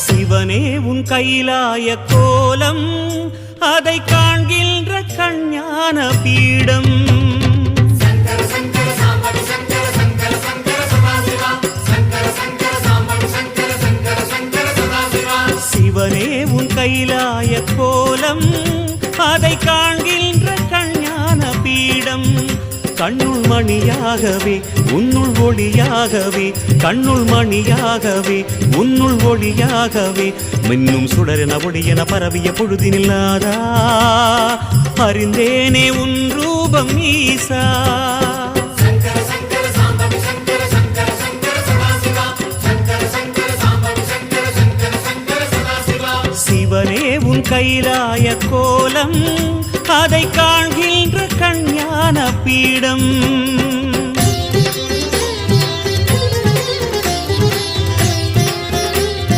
சிவனே உன் கைலாய கோலம் அதை காண்கின்ற கஞ்ஞான பீடம் சிவனே உன் கைலாய கோலம் அதை காண்கின்ற கஞ்ஞான பீடம் கண்ணுள் மணியாகவே உன்னுள் ஒளியாகவே கண்ணுள் மணியாகவே உன்னுள் ஒளியாகவே மின்னும் சுடரென ஒளியென பரவிய பொழுதினில்லாதா அறிந்தேனே உன் ரூபம் ஈசா சிவனே உன் கைலாய கோலம் அதை காண்கின்ற கஞ்ஞான பீடம்